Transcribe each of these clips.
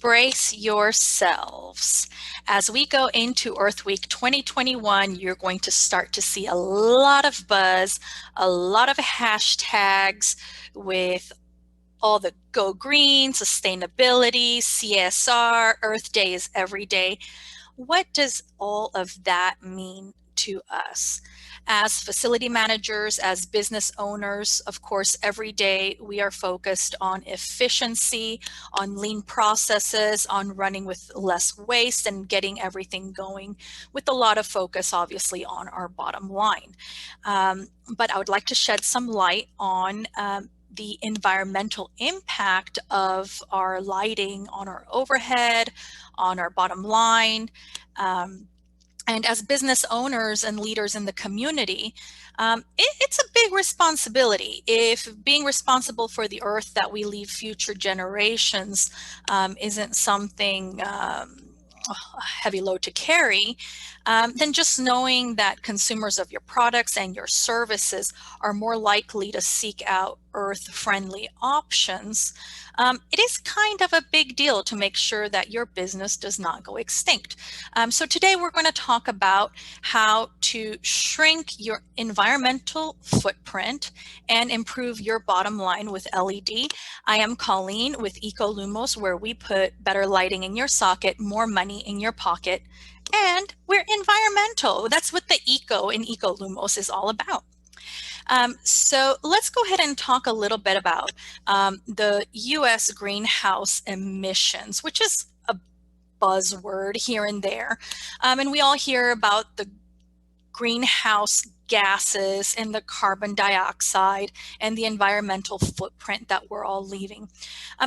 Brace yourselves. As we go into Earth Week 2021, you're going to start to see a lot of buzz, a lot of hashtags with all the go green, sustainability, CSR, Earth Day is every day. What does all of that mean to us? As facility managers, as business owners, of course, every day we are focused on efficiency, on lean processes, on running with less waste and getting everything going with a lot of focus, obviously, on our bottom line. But I would like to shed some light on the environmental impact of our lighting on our overhead, on our bottom line. Um, and as business owners and leaders in the community, it's a big responsibility. If being responsible for the earth that we leave future generations isn't something a heavy load to carry, then just knowing that consumers of your products and your services are more likely to seek out earth-friendly options, it is kind of a big deal to make sure that your business does not go extinct. So today we're going to talk about how to shrink your environmental footprint and improve your bottom line with LED. I am Colleen with EcoLumos, where we put better lighting in your socket, more money in your pocket, and we're environmental. That's what the eco in EcoLumos is all about. So let's go ahead and talk a little bit about the US greenhouse emissions, which is a buzzword here and there. And we all hear about the greenhouse gases and the carbon dioxide and the environmental footprint that we're all leaving.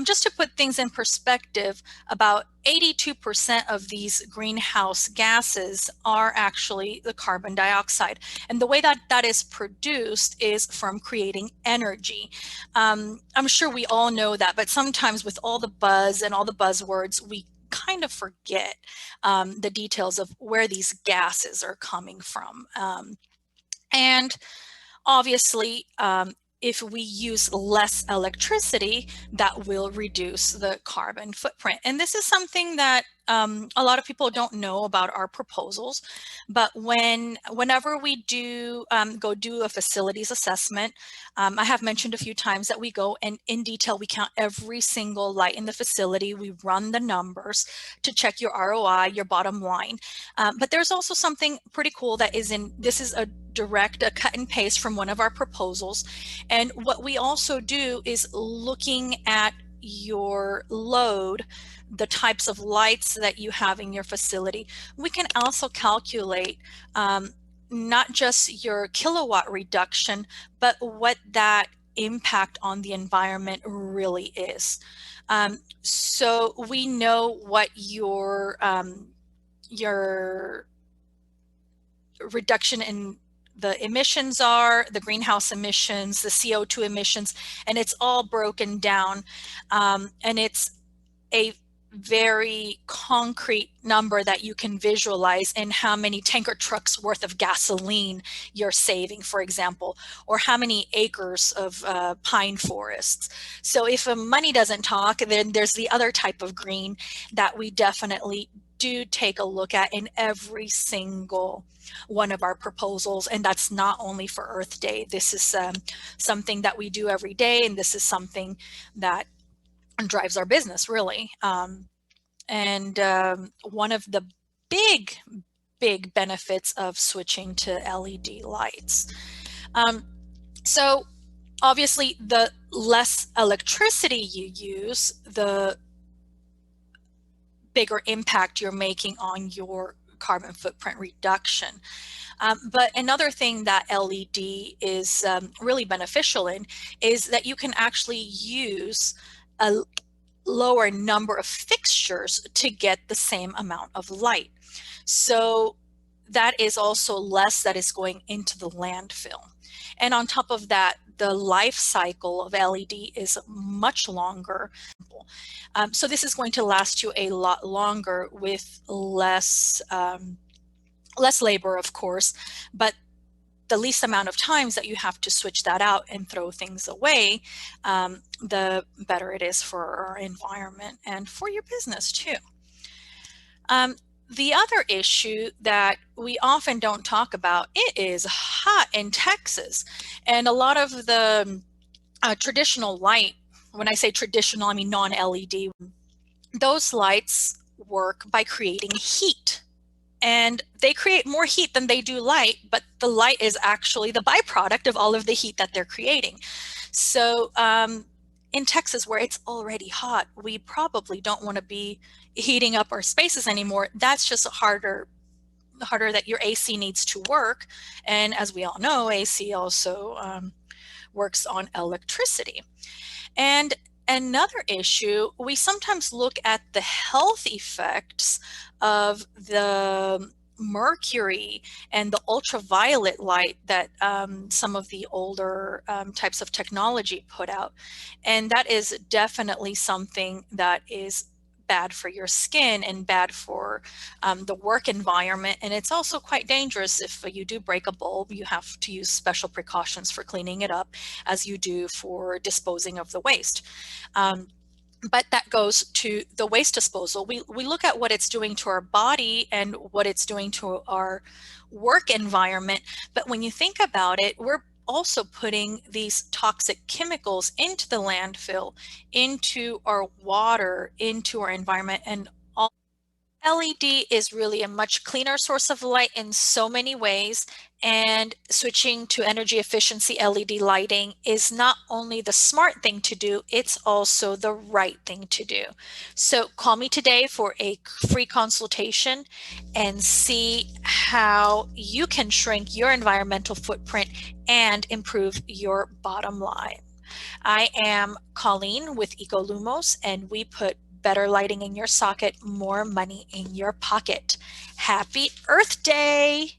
Just to put things in perspective, about 82% of these greenhouse gases are actually the carbon dioxide. And the way that that is produced is from creating energy. I'm sure we all know that, but sometimes with all the buzz and all the buzzwords, we kind of forget the details of where these gases are coming from. And obviously, if we use less electricity, that will reduce the carbon footprint. And this is something that a lot of people don't know about our proposals, but whenever we do go do a facilities assessment, I have mentioned a few times that we go and in detail, we count every single light in the facility. We run the numbers to check your ROI, your bottom line. But there's also something pretty cool that this is a cut and paste from one of our proposals. And what we also do is looking at your load, the types of lights that you have in your facility. We can also calculate not just your kilowatt reduction, but what that impact on the environment really is. So we know what your reduction in the emissions are, the greenhouse emissions, the CO2 emissions, and it's all broken down. And it's a very concrete number that you can visualize in how many tanker trucks worth of gasoline you're saving, for example, or how many acres of pine forests. So if money doesn't talk, then there's the other type of green that we definitely do take a look at in every single one of our proposals. And that's not only for Earth Day. This is something that we do every day, and this is something that drives our business, really. And one of the big benefits of switching to LED lights. So obviously, the less electricity you use, the bigger impact you're making on your carbon footprint reduction. But another thing that LED is really beneficial in is that you can actually use a lower number of fixtures to get the same amount of light. So that is also less that is going into the landfill. And on top of that, the life cycle of LED is much longer. So this is going to last you a lot longer with less labor, of course, but the least amount of times that you have to switch that out and throw things away, the better it is for our environment and for your business too. The other issue that we often don't talk about, it is hot in Texas, and a lot of the traditional light, when I say traditional, I mean non-LED, those lights work by creating heat. And they create more heat than they do light, but the light is actually the byproduct of all of the heat that they're creating. So in Texas, where it's already hot, we probably don't want to be heating up our spaces anymore. That's just harder that your AC needs to work. And as we all know, AC also works on electricity. And another issue, we sometimes look at the health effects of the mercury and the ultraviolet light that some of the older types of technology put out. And that is definitely something that is bad for your skin and bad for the work environment. And it's also quite dangerous. If you do break a bulb, you have to use special precautions for cleaning it up, as you do for disposing of the waste. But that goes to the waste disposal. We look at what it's doing to our body and what it's doing to our work environment. But when you think about it, we're also putting these toxic chemicals into the landfill, into our water, into our environment, and all. LED is really a much cleaner source of light in so many ways, and switching to energy efficiency LED lighting is not only the smart thing to do, it's also the right thing to do. So call me today for a free consultation and see how you can shrink your environmental footprint and improve your bottom line. I am Colleen with EcoLumos, and we put better lighting in your socket, more money in your pocket. Happy Earth Day!